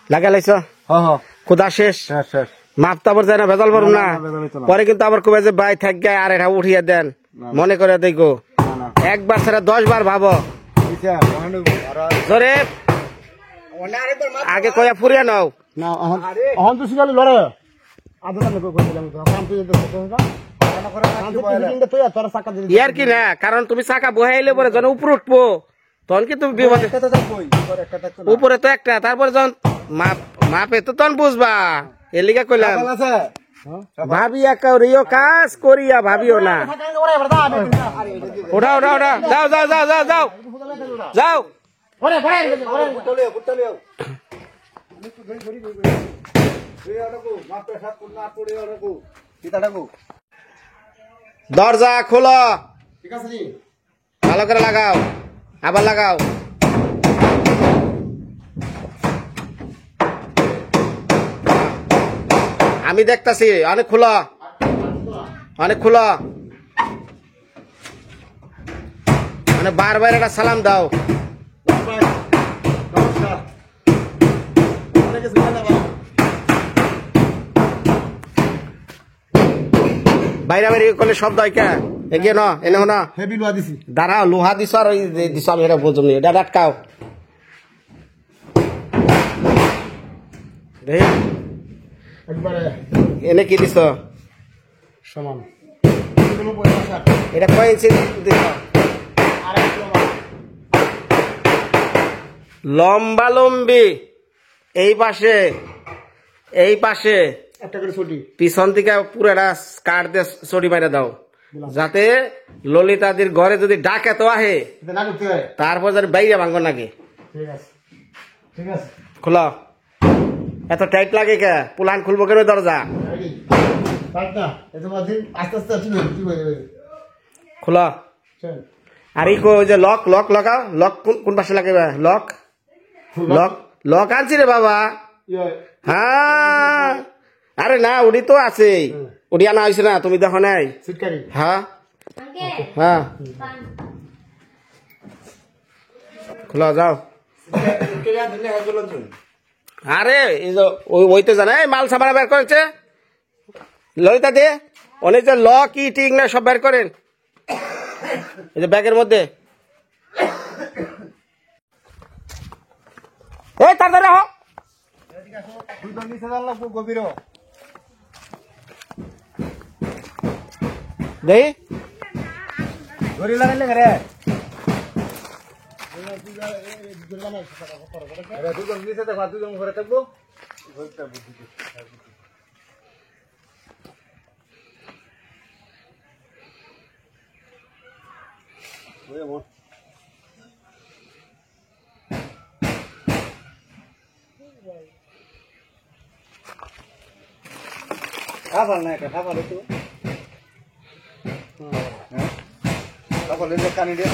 লাগা লাইছ খুদা শেষ মাপ তো আবার যায় না ভেজাল পারুম না পরে কিন্তু আবার কবে যে ভাই থাক গায়ে আর এটা উঠিয়ে দেন মনে করে দেখো একবার ছাড়া 10 বার ভাবো ধরে আগে কয়া ফুরিয়া নাও না এখন তো শিখালে লড়ে ইয়ার কি না কারণ তুমি চাকা বহাইলে পরে যখন উপরে উঠবো তখন কি তুমি বিপদে উপরে তো একটা তারপরে যখন মাপে তো তখন বুঝবা এর লিগা কইলাম ভাবিয়া করিও কাজ করিয়া ভাবিও না ওঠা ওঠা ওঠা যাও যাও যাও যাও যাও যাও দরজা খোলো ভালো করে লাগাও আবার লাগাও আমি দেখতাছি অনেক খোলা অনেক খোলা মানে বারবার একটা সালাম দাও বাইরে বাইরে করলে শব্দ হয় কে এগিয়ে ন এনে না দাঁড়াও লোহা দিছ আর ওই দিছ আমি এটা বুঝুন এটা আটকাও এনে কি দিছ সমান এটা কয় ইঞ্চি দিছ লম্বা লম্বি এই পাশে একটা করে ছুটি পিছন থেকে পুরোটা কাট দিয়ে চড়ি মাইরা দাও যাতে ললিতাদির ঘরে যদি ডাকে তো আহে তারপর যদি বাইরে ভাঙবো নাকি খোলা এত টাইট লাগে কে পুলান খুলবো কেন দরজা খোলা আর এই যে লক লক লগাও লক কোন পাশে লাগে লক লক লক আনছি রে বাবা হ্যাঁ আরে না উড়ি তো আছে উড়ি আনা হয়েছে না তুমি দেখো নাই হ্যাঁ হ্যাঁ খোলা যাও আরে ওই তো জানা মাল সামানা বের করেছে ললিতা দে অনেক যে লক ইটিং না সব বের করেন এই যে ব্যাগের মধ্যে এই তাড়াতাড়ি হোক গভীর দেখি ধরি লাগাইলে রে দুজন নিচে দেখো দুজন ঘরে থাকবো খাবার না একটা খাবার একটু খাবার লেগে কানি দিয়ে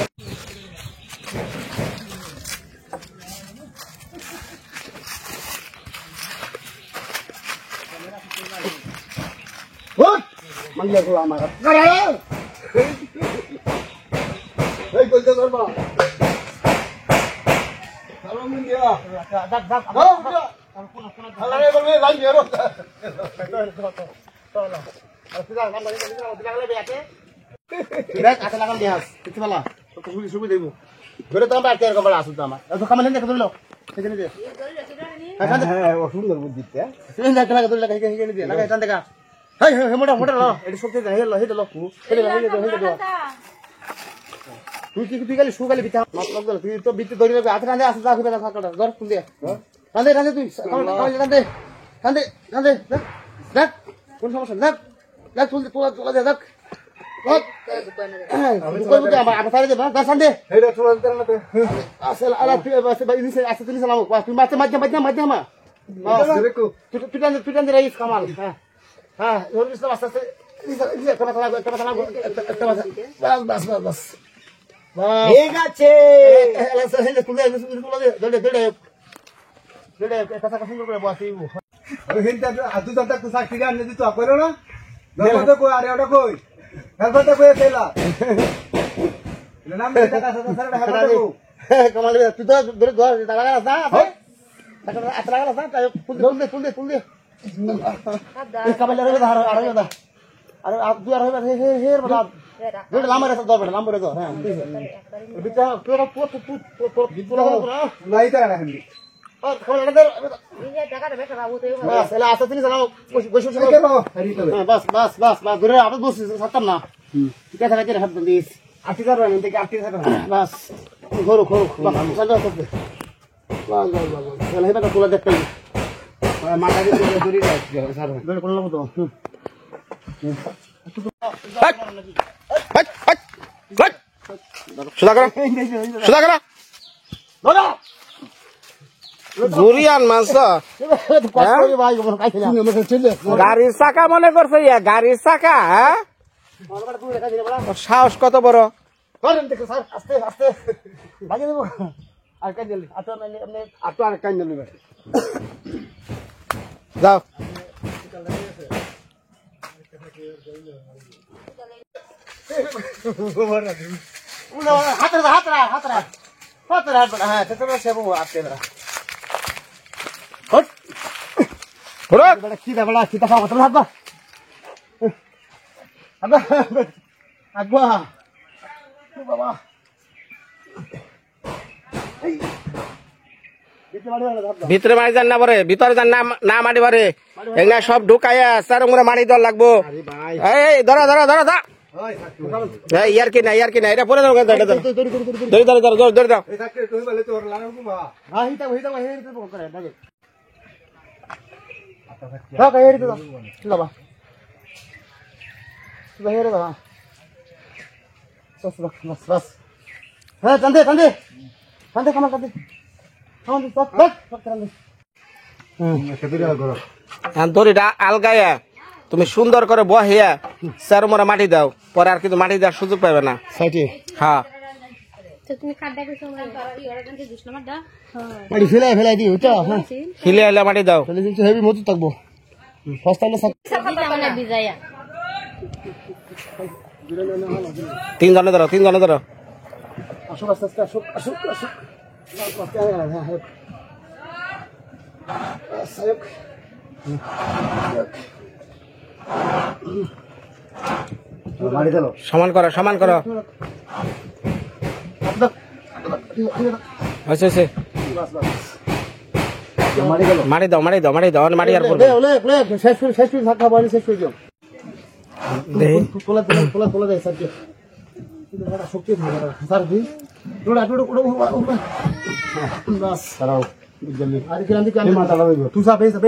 মানলে গো আমার এই বলতে পারবা ভালো মিল দিয়া দাগ দাগ আরে বলবে লাইন এরো চলো আর সিধা নাম লাগলে বেয়াতে দেখ আতে লাগাল দিহাস কিছু বলা তো সুবি দেব ধরে তো আমরা তের কবলা আসু তো আমার তো কামালে দেখে দিলো এখানে দে হ্যাঁ ও সুন্দর বুদ্ধি দিতে সেই না লাগা ধরে লাগা এখানে দে লাগা এখান থেকে হাই হাই মোটা মোটা লো এটি শক্তি দে হেলো হেলো হেলো তুই কি তুই খালি সুগালি বিতা মতলব গেল তুই তো বিতে ধরে যাবে হাতে কাঁদে আসে যা খুবে থাকটা ধর ফুল দে কাঁদে কাঁদে তুই কাঁদে কাঁদে কাঁদে দেখ কোন সমস্যা দেখ দেখ তুই তোলা দে দেখ কই বুঝা আবার সাইরে দে দা সান্দে হেরে তোলা দে না তে আসল আলা তুই বাস বাই নিছে আসে তুই সালাম তুই মাঝে মা তুই টান দে রাইস কামাল হ্যাঁ হ্যাঁ ওর ইসলাম আস্তে বাস ঠিক আছে আচ্ছা লাগালো না তাই ফুল দে এই কাবালে রে ধর আর দা আর দুই আর হবে হে বলা দুই লাম্বা রে দর লাম্বা রে দর হ্যাঁ বিটা পুরো পুরো নাই তারা না হিন্দি আর খোলা রে বাস এলা আসতে নি জানাও বসে বাস দূরে আবার বসে সাতম না ঠিক আছে রাখে হাত দিস আটি কর না দেখি আটি কর বাস ঘোরো বাস সাজা করতে বাস এলা হেবা কোলা দেখতে মাথা দিয়ে দড়ি রাখছে স্যার দড়ি কোলা মতো জুরিয়ান মাছ গাড়ির চাকা মনে করছে গাড়ির চাকা হ্যাঁ সাহস কত বড় আস্তে লাগিয়ে দেবো আর কাজ দিলি আটো আর কাজ দিলি যাও ভিতরে মারি যান না পরে ভিতরে যান না মারি পারে এগুলা সব ঢুকাইয়া চার মারি দর লাগবো এই ধরা ইয়ার কি না এটা পরে দাও ধরে দাও দড়িটা আলগাইয়া তুমি সুন্দর করে বহিয়া চার মোড়া মাটি দাও পরে আর কিন্তু মাটি দেওয়ার সুযোগ পাবে না হ্যাঁ ফেলে মাটি দাও মতো থাকবো তিনজনে ধরো আসুক আস্তে আস্তে আসুক সমান করো হয়েছে মারি দাও মারি আর পড়বে শেষ করে থাকা বলি শেষ করে দিও তোলা দেয় স্যার শক্তি থাকে স্যার দি বাস সারাও আর কি রান্দি কানে মাথা লাগাইবো তুই সা বেসা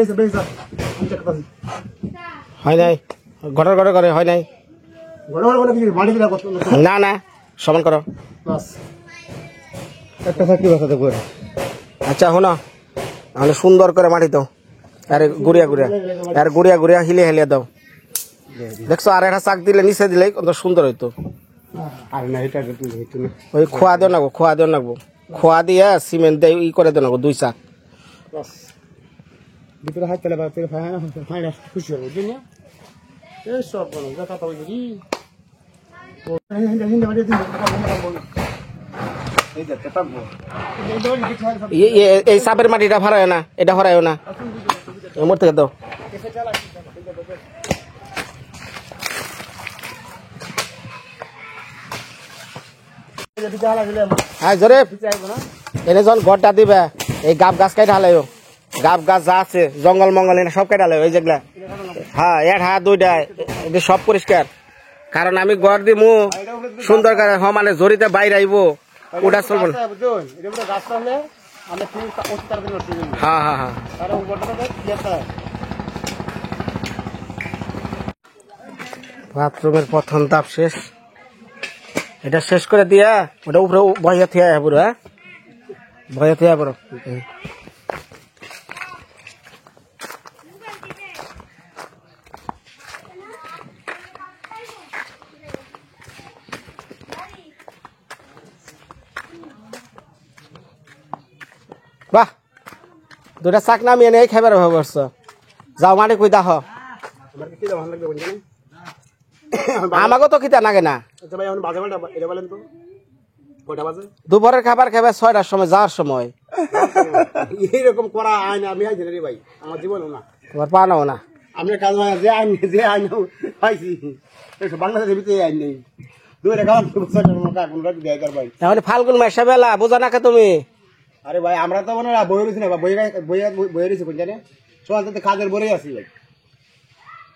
আমি চেক করছি হয় নাই ঘটর করে হয় নাই বড় কি মাটি দিলা কত না সমান করো বাস একটা চাকরি বাসাতে করে আচ্ছা শোনো তাহলে সুন্দর করে মাটি দাও আরে গুড়িয়া হিলে দাও দেখছো আর একটা চাক দিলে নিচে দিলে কত সুন্দর হইতো আর না এটা তুই হইতো না ওই খোয়া দেও নাগো খোয়া দিয়া সিমেন্ট দিয়ে ই করে দেও নাগো 2 চাক বাস ভিতরে হাত তেলে বা তেলে ফাইনা খুশি হবে দুনিয়া এই সব বলো কথা তো বলি ও হিন্দা বাড়ি দিন এই দেখতে পাবো এই সাপের মাটিটা ভরায় না এটা ভরায়ও না এমর থেকে দাও জোরে এনে যখন ঘরটা দিবে এই গাব গাছ কাইটা হালাইও গাব গাছ যা আছে জঙ্গল মঙ্গল এনে সব কাইটা হালাইও এই যেগুলা হ্যাঁ হাত দুইটা এটা সব পরিষ্কার কারণ আমি ঘর দিমু সুন্দর করে মানে জড়িতে বাইরে আইবো ওটা চলবো না হ্যাঁ বাথরুমের প্রথম ধাপ শেষ এটা শেষ করে দিয়া ওটা উপরে বহিয়া থিয়া পুরো হ্যাঁ বহিয়া থিয়া পুরো বাহ দুটা চাক নামিয়ে নিয়ে খাইবার ভাব করছো যাও মানে কই দাহ আমাকে তো খিতা নাগে না দুপুরের খাবার খাবে 6টার সময় যাওয়ার সময় এইরকম করা আইন আমি আইছি না রে ভাই আমার জীবনেও না তোমার পা নাও না আপনার কাজ হয় যে আইন পাইছি বাংলাদেশের ভিতরে আইন নেই দুই রেখা কোন রাখি দেয় ভাই তাহলে ফাল্গুন মাসে বেলা বোঝা না তুমি আরে ভাই আমরা তো মানে বই রয়েছি না বই রয়েছি কোন জানে সকাল থেকে কাজের বলেই আছি ভাই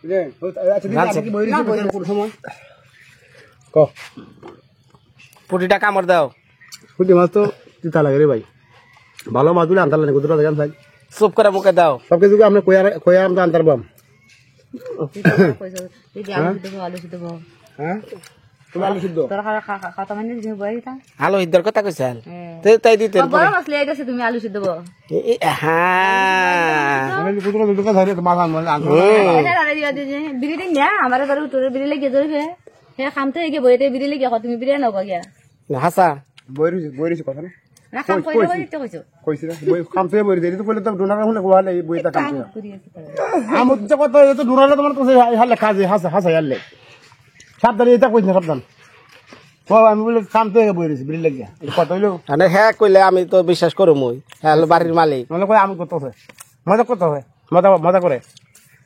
বুঝলেন আচ্ছা দিদি আপনি কি বই রয়েছি কোন সময় ক পুটিটা কামড় দাও পুঁটি মাছ তো তিতা লাগে রে ভাই ভালো মাছ গুলো আনতার লাগে গুদুরা দেখান ভাই চুপ করে মুখে দাও সব কিছু আমরা কয়া আমরা আনতার পাম হ্যাঁ তুমি আলু সিদ্ধ আলু সিদ্ধর কথা কইছাল তাই দিতে তুমি আলু সিদ্ধ হ্যাঁ মানে গুদুরা দুটো ধরে তো মাছ আনবো বিড়ি দিন না আমার ঘরে উঠে বিড়ি লেগে ধরবে হ্যাঁ খামতে গিয়ে বইতে বিড়ি লেগে তুমি বিড়ি নবা গিয়া হাসা বই রয়েছি কথা না না খাম কইলে কইছো কইছি না বই কাম থেকে বই দিই তো বলে তো ডোনার হলে কোয়ালে এই বইটা কাম আমার তো কথা এই তো ডোনার তোমার তো হালে কাজে হাসা হালে সাবধান এটা কইছ না সাবধান ও আমি বলে কাম থেকে বই রয়েছি বিড়ি লাগিয়া কথা হইলো মানে হ্যাঁ কইলে আমি তো বিশ্বাস করো মই হ্যাঁ বাড়ির মালিক মানে কই আমি কত হয় মজা কত হয় মজা করে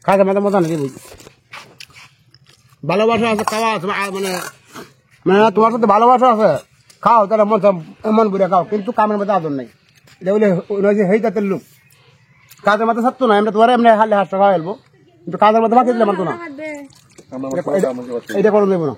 কাজে মজা নাকি বুঝি ভালোবাসা আছে খাওয়া আছে মানে মানে তোমার সাথে ভালোবাসা আছে খাও তাহলে মন বুড়ে খাও কিন্তু কামের মধ্যে আদর নাই এটা বলে হেই তাদের লোক কাজের মধ্যে থাকতো না আমরা তোমার এমনি হালে হাত খাওয়া ফেলবো কিন্তু কাজের মধ্যে মাকে দিলে মানতো না এটা করুন দেবো না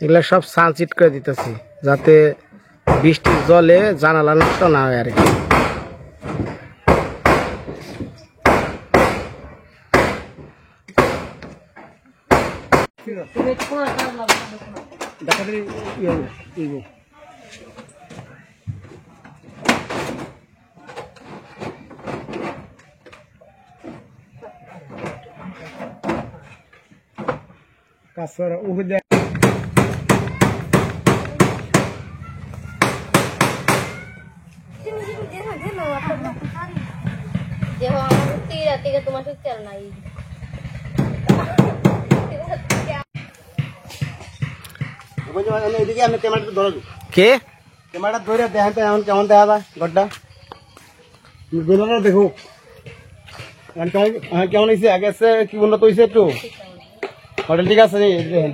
এগুলা সব সানচিট করে দিতেছি যাতে বৃষ্টির জলে জানালা নষ্ট না হয় আর কি কাছে উঠে তোমার চল নাই এদিকে আমি ক্যামেরাটা ধরো কে ক্যামেরাটা ধরে দেখেন তো এমন কেমন দেখা যায় ঘরটা দেখো কেমন হয়েছে আগে কি উন্নত হয়েছে একটু হোটেল ঠিক আছে দেখেন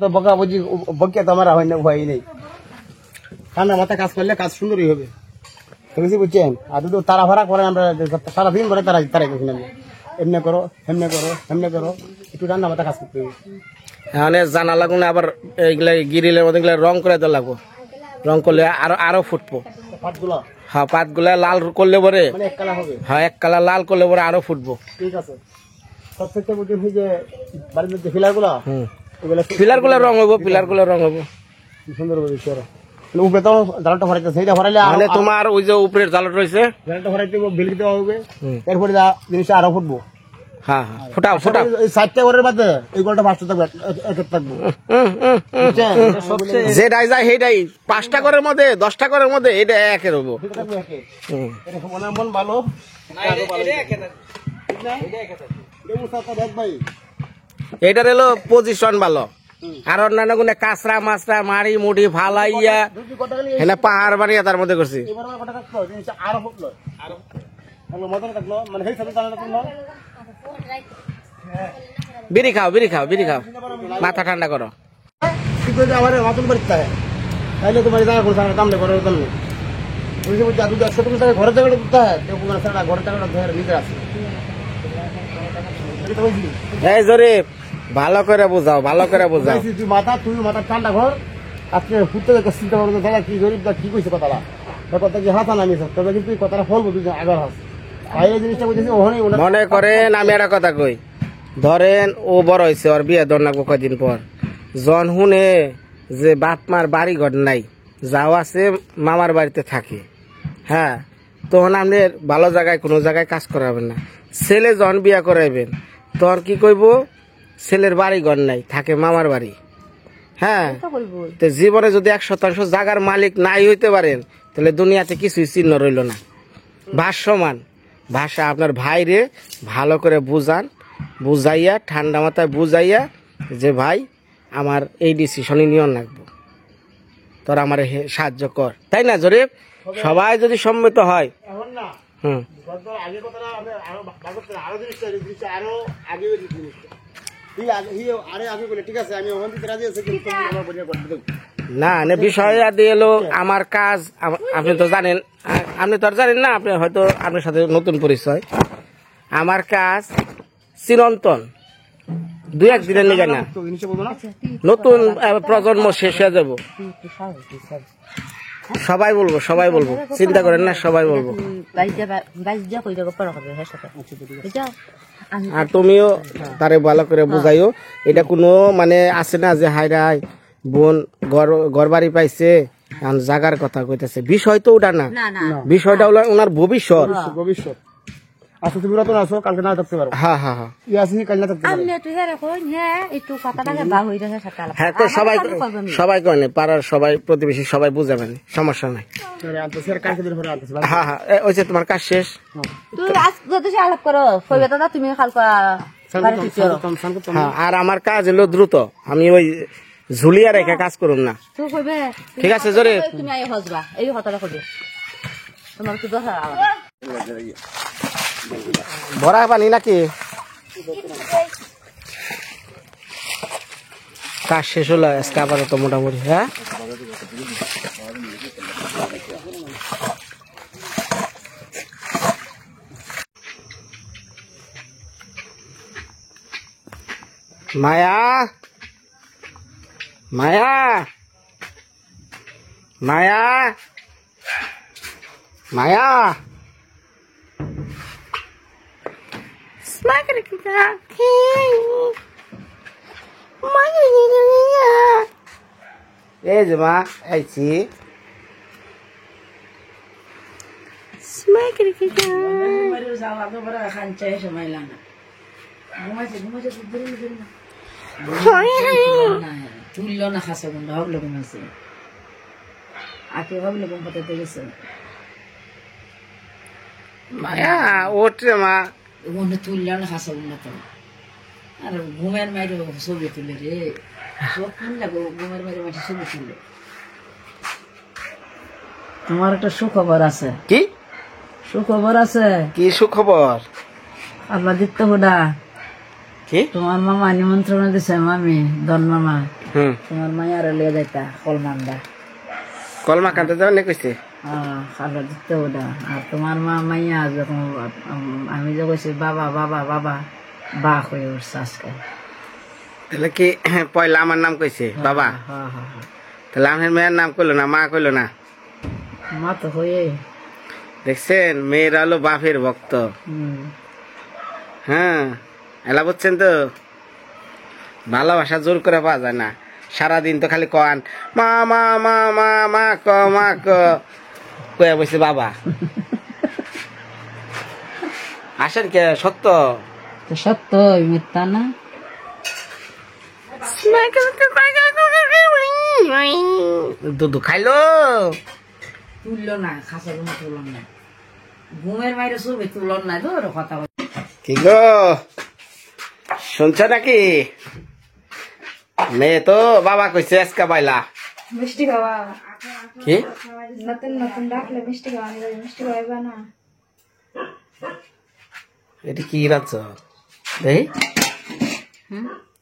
তো বকা বুঝি বকে তো আমার হয় না ভয় নেই ঠান্ডা মাথা কাজ করলে কাজ সুন্দরই হবে বুঝছি বুঝছেন আর তো তারা ভাড়া করে আমরা সারাদিন করে তারাই করছি না এমনি করো হেমনে করো হেমনে করো একটু ঠান্ডা মাথা কাজ করতে হবে মানে জানা লাগুন আবার এইগুলা গিরিলের মধ্যে রং করে দেওয়া লাগবো রং করলে আরো ফুটবো পাটগুলো হ্যাঁ পাতগুলা লাল করলে পরে মানে এক কালা হবে হ্যাঁ এক কালার লাল করলে পরে আরো ফুটবো ঠিক আছে সবথেকে বুঝি যে বাড়ির মধ্যে ফিলারগুলো ওগুলো পিলার গুলা রং হবো পিলার গুলা রং হবো সুন্দর হবে উপরে তো জালটা ভরাইতে সেইটা ভরাইলে মানে তোমার ওই যে উপরের জালত রয়েছে জালটা ভরাইতে বিলকি দেওয়া হবে এরপরে জিনিসটা আরো ফুটবো হ্যাঁ হ্যাঁ ফুটাও ফুটাও এই 60টা ঘরের মধ্যে এই গোলটা বাঁচতে থাকবে এক থাকবো যেটাই যায় সেইটাই 5টা ঘরের মধ্যে 10টা ঘরের মধ্যে এটা একের হবো এরকম মন ভালো এটার হলো পজিশন ভালো আর অন্যান্য কোনো কাঁচরা মাছরা মারি মুড়ি ফালাইয়া এখানে পাহাড় বানিয়ে তার মধ্যে করছি আরো ফুটলো আরো মজা থাকলো মানে সেই সাথে বিড়ি খাও বিড়ি খাও বিড়ি খাও মাথা ঠান্ডা করো আমার মাতুন বাড়িতে তাইলে তোমার দাম নেই ঘরের দাম নেই ঘরের জায়গাটা দিতে হয় ঘরের জায়গাটা ধরে নিজের আছে এই জরিফ ভালো করে বোঝাও ভালো করে বোঝাও তুই মাথা ঠান্ডা ঘর আজকে ফুটতে চিন্তা করবো দাদা কি গরিব কি কইছে কথাটা কথা কি হাসা নামিয়েছে তবে কিন্তু কথাটা ফলবো তুই আগের হাস এই জিনিসটা বুঝেছি ওখানে মনে করেন আমি একটা কথা কই ধরেন ও বড় হয়েছে ওর বিয়ে ধর নাকবো কয়দিন পর জন শুনে যে বাপ মার বাড়ি ঘর নাই, যাও আছে মামার বাড়িতে থাকে, হ্যাঁ, তখন আপনার ভালো জায়গায় কোনো জায়গায় কাজ করাবেন না। ছেলে জন বিয়া করাইবেন, তখন কি কইব, ছেলের বাড়ি ঘর নাই, থাকে মামার বাড়ি। হ্যাঁ, তো জীবনে যদি 100% জায়গার মালিক নাই হইতে পারেন, তাহলে দুনিয়াতে কিছুই চিহ্ন রইল না। ভাষ্যমান ভাষা আপনার ভাইরে ভালো করে বুঝান, বুঝাইয়া ঠান্ডা মাথায় বুঝাইয়া যে ভাই আমার এই ডিসিশনই নিয়ন লাগবো, তোর আমার সাহায্য কর, তাই না জরিফ? সবাই যদি সম্মত হয়, এখন না হুম, আগের কথাটা আমি আরো জিনিসটা আরো আগে জিনিসটা আরে আগে বলে ঠিক আছে, আমি ওখান থেকে রাজি আছি, কিন্তু তুমি আমার বলিয়া করতে দেবো না না, বিষয় দিয়ে এলো আমার কাজ। আপনি তো জানেন, আপনি তো আর জানেন না, আপনি হয়তো আপনার সাথে নতুন পরিচয়। আমার কাজ চিরন্তন, 2-1 দিনের নিগে না, তো জিনিসটা বলবো না। নতুন প্রজন্ম শেষ হয়ে যাব। সবাই বলবো, সবাই বলবো, চিন্তা করেন না, সবাই বলবো। আর তুমিও তারে ভালো করে বুঝাইও, এটা কোনো মানে আছে না যে হাই রাই বোন ঘর বাড়ি পাইছে জাগার কথা কইতেছে, বিষয় তো ওটা না, বিষয়টা হলো ওনার ভবিষ্যৎ। ভবিষ্যৎ আচ্ছা, তুমি রতন আছো, কালকে না থাকতে পারো। হ্যাঁ হ্যাঁ হ্যাঁ, আসি কাল না থাকতে পারো। হ্যাঁ, তো সবাই সবাই করেন, পাড়ার সবাই প্রতিবেশী সবাই বুঝাবেন, সমস্যা নাই। কালকে দিন পরে আনতেছি। হ্যাঁ হ্যাঁ, ওই যে তোমার কাজ শেষ। আলাপ করো তুমি কালকা হ্যাঁ, আর আমার কাজ হলো দ্রুত, আমি ওই ঝুলিয়া রেখে কাজ করুন না। ঠিক আছে জোরে, তুমি হসবা এই কথাটা করবে তোমার কি দরকার? ভরা পানি নাকি? কাজ শেষ হলো আজকে আপাতত মোটামুটি। হ্যাঁ, মায়া মায়া মায়া মায়া, এই যে মা আইছি। তুলল না খাসা বন্ধ হবলে কমেছে আগে হবলে কম পাতে গেছে মায়া ওঠ রে মা, মনে তুলল না খাসা বন্ধ তো আর ঘুমের মাইরে ছবি তুলে রে সব তুললে ঘুমের মাইরে মাঠে ছবি তুললে। তোমার একটা সুখবর আছে। কি সুখবর আছে? কি সুখবর? আল্লাহ দিতে হুডা কি তোমার মামা নিমন্ত্রণ দিছে, মামি দন মামা, হুম, তোমার মায়ারে লিয়ে যাইতা কলমান্দা। কলমা কানতে যাবেন কইছে? আল্লাহ দিতে হুডা। আর তোমার মা মাইয়া যখন আমি যে কইছি বাবা বাবা বাবা বা হয়ে উঠছে আজকে। তাহলে কি পয়লা আমার নাম কইছে বাবা? হ্যাঁ হ্যাঁ হ্যাঁ, তাহলে আমার মেয়ের নাম কইলো না, মা কইলো না? মা তো হয়ে দেখছেন, মেয়েরা হলো বাপের ভক্ত। হম হ্যাঁ, এলা বুঝছেন তো, ভালোবাসা জোর করে পাওয়া যায় না। সারাদিন তো খালি কন মা মা মা মা মা ক মা ক কয়া বসে বাবা। আসেন কে, সত্য সত্য মিথ্যা না। দুধ খাইলো, তুলল না খাসা ঘুম তুলল না, ঘুমের মাইরে ছবি তুলল না। ধরো কথা কি গো শুনছ নাকি? মেয়ে তো বাবা কইছে আজকা বাইলা মিষ্টি খাওয়া কি নতুন নতুন ডাকলে মিষ্টি খাওয়া মিষ্টি খাওয়াইবা না। এটা কি রাঁধছ? এই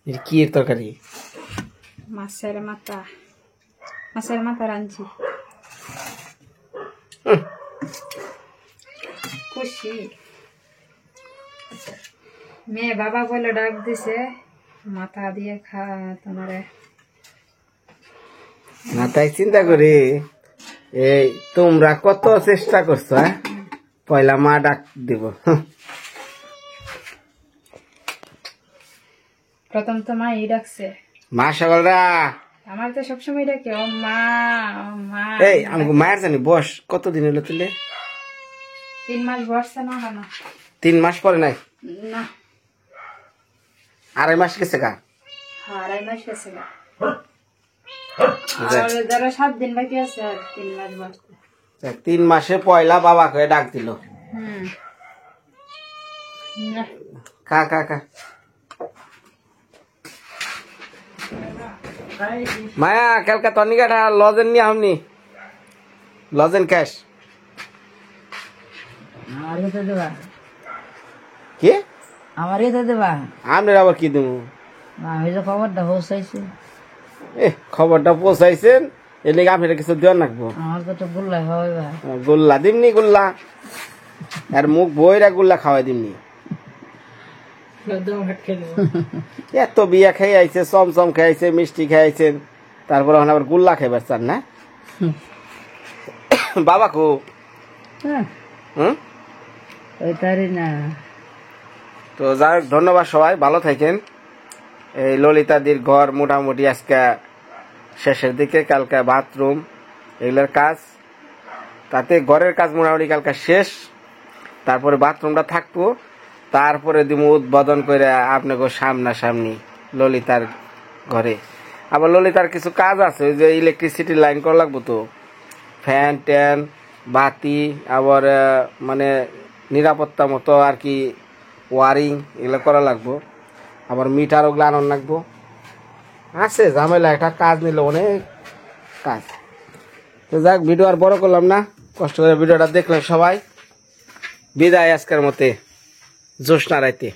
এটা কি তরকারি? মাছের মাথা রাঁধছি। খুশি মেয়ে বাবা বলে ডাক দিছে, মাথা দিয়ে খা তোমারে। মাথায় চিন্তা করি, এই তোমরা কত চেষ্টা করছো, পয়লা মা ডাক দিব। প্রথম তো মা ই ডাকছে, মা সকলরা আমার তো সবসময় ডাকে ও মা ও মা। এই আমাকে মায়ের জানি বস কতদিন হলো তুলে 3 মাস বসছে না কেন? 3 মাস পরে নাই না 2.5 মাস গেছে গা 2.5 মাস গেছে গা। আর ধরো 7 দিন বাকি আছে আর 3 মাস বসতে। 3 মাসে পয়লা বাবাকে ডাক দিল না কা কা কা মায়া কালকে তনিকাটা লজেন নিয়ে আমনি লজেন ক্যাশ আমার তো দেবা, কি আমারই তো দেবা। আপনার আবার কি দেবো আমি যে খবরটা পৌঁছাইছি, খবরটা পৌঁছাইছেন এর লেগে আপনার কিছু দেওয়ার রাখবো আমার তো একটু গুল্লাই হবে ভাই। গোল্লা দিমনি গোল্লা আর মুখ বইরা গোল্লা খাওয়াই দিমনি এত বিয়া খেয়ে আইছে চমচম খাইছে মিষ্টি খাইছেন তারপর এখন আবার গোল্লা খাইবার চান না বাবা কো হ্যাঁ হুম ওই তারি না। তো যাই হোক ধন্যবাদ সবাই ভালো থাকেন। এই ললিতাদির ঘর মোটামুটি আজকে শেষের দিকে, কালকে বাথরুম এগুলোর কাজ, তাতে ঘরের কাজ মোটামুটি কালকে শেষ, তারপরে বাথরুমটা থাকবো, তারপরে দিব উদ্বোধন করে আপনাকে সামনাসামনি ললিতার ঘরে। আবার ললিতার কিছু কাজ আছে, ওই যে ইলেকট্রিসিটি লাইন করা লাগবো, তো ফ্যান ট্যান বাতি আবার মানে নিরাপত্তা মতো আর কি ওয়ারিং এগুলো করা লাগবো, আবার মিটার ওগুলো আনার লাগবো, আছে ঝামেলা, একটা কাজ নিলে অনেক কাজ। তো যাক ভিডিও আর বড় করলাম না, কষ্ট করে ভিডিওটা দেখলেন সবাই, বিদায় আজকের মতে জ্যোৎস্না রাইতে।